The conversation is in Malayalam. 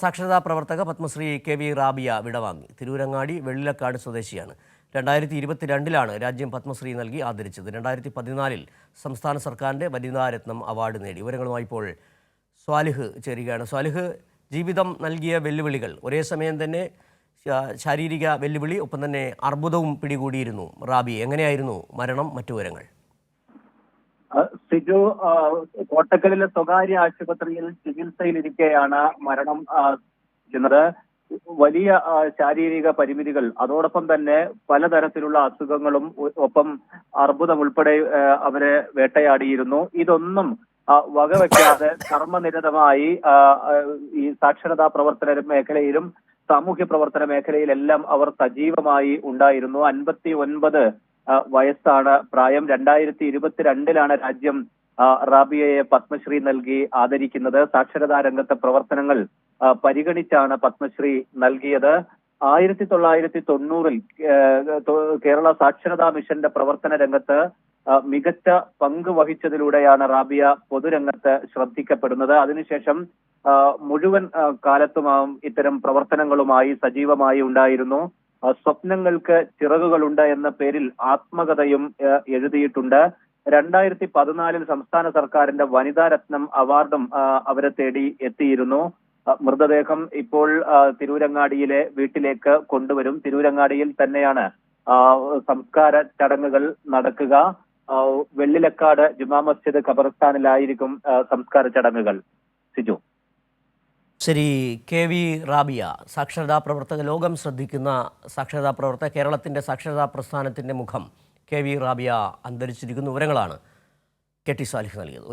സാക്ഷരതാ പ്രവർത്തക പത്മശ്രീ കെ.വി. റാബിയ വിടവാങ്ങി. തിരൂരങ്ങാടി വെള്ളിലക്കാട് സ്വദേശിയാണ്. 2022 രാജ്യം പത്മശ്രീ നൽകി ആദരിച്ചത്. 2014 സംസ്ഥാന സർക്കാരിൻ്റെ വനിതാരത്നം അവാർഡ് നേടി. വിവരങ്ങളുമായി ഇപ്പോൾ സ്വാലിഹ് ചേരുകയാണ്. സ്വാലിഹ്, ജീവിതം നൽകിയ വെല്ലുവിളികൾ, ഒരേ സമയം തന്നെ ശാരീരിക വെല്ലുവിളി, ഒപ്പം തന്നെ അർബുദവും പിടികൂടിയിരുന്നു റാബി. എങ്ങനെയായിരുന്നു മരണം? മറ്റു വിവരങ്ങൾ? സിജു, കോട്ടക്കലിലെ സ്വകാര്യ ആശുപത്രിയിൽ ചികിത്സയിലിരിക്കെയാണ് മരണം ചെന്നത്. വലിയ ശാരീരിക പരിമിതികൾ, അതോടൊപ്പം തന്നെ പലതരത്തിലുള്ള അസുഖങ്ങളും ഒപ്പം അർബുദം ഉൾപ്പെടെ അവരെ വേട്ടയാടിയിരുന്നു. ഇതൊന്നും വകവെക്കാതെ കർമ്മനിരതമായി ഈ സാക്ഷരതാ പ്രവർത്തന മേഖലയിലും സാമൂഹ്യ പ്രവർത്തന മേഖലയിലെല്ലാം അവർ സജീവമായി ഉണ്ടായിരുന്നു. 59 വയസ്സാണ് പ്രായം. 2022 രാജ്യം റാബിയയെ പത്മശ്രീ നൽകി ആദരിക്കുന്നത്. സാക്ഷരതാ രംഗത്തെ പ്രവർത്തനങ്ങൾ പരിഗണിച്ചാണ് പത്മശ്രീ നൽകിയത്. 1990 കേരള സാക്ഷരതാ മിഷന്റെ പ്രവർത്തന രംഗത്ത് മികച്ച പങ്ക് വഹിച്ചതിലൂടെയാണ് റാബിയ പൊതുരംഗത്ത് ശ്രദ്ധിക്കപ്പെടുന്നത്. അതിനുശേഷം മുഴുവൻ കാലത്തും ഇത്തരം പ്രവർത്തനങ്ങളുമായി സജീവമായി ഉണ്ടായിരുന്നു. സ്വപ്നങ്ങൾക്ക് ചിറകുകളുണ്ട് എന്ന പേരിൽ ആത്മകഥയും എഴുതിയിട്ടുണ്ട്. 2014 സംസ്ഥാന സർക്കാരിന്റെ വനിതാരത്നം അവാർഡും അവരെ തേടി എത്തിയിരുന്നു. മൃതദേഹം ഇപ്പോൾ തിരൂരങ്ങാടിയിലെ വീട്ടിലേക്ക് കൊണ്ടുവരും. തിരൂരങ്ങാടിയിൽ തന്നെയാണ് സംസ്കാര ചടങ്ങുകൾ നടക്കുക. വെള്ളിലക്കാട് ജുമാ മസ്ജിദ് ഖബർസ്ഥാനിലായിരിക്കും സംസ്കാര ചടങ്ങുകൾ. സിജു. ശരി. കെ.വി. റാബിയ, സാക്ഷരതാ പ്രവർത്തക, ലോകം ശ്രദ്ധിക്കുന്ന സാക്ഷരതാ പ്രവർത്തക, കേരളത്തിൻ്റെ സാക്ഷരതാ പ്രസ്ഥാനത്തിൻ്റെ മുഖം കെ.വി. റാബിയ അന്തരിച്ചിരിക്കുന്ന വിവരങ്ങളാണ് കെ.ടി. സാലിഹ് നൽകിയത്.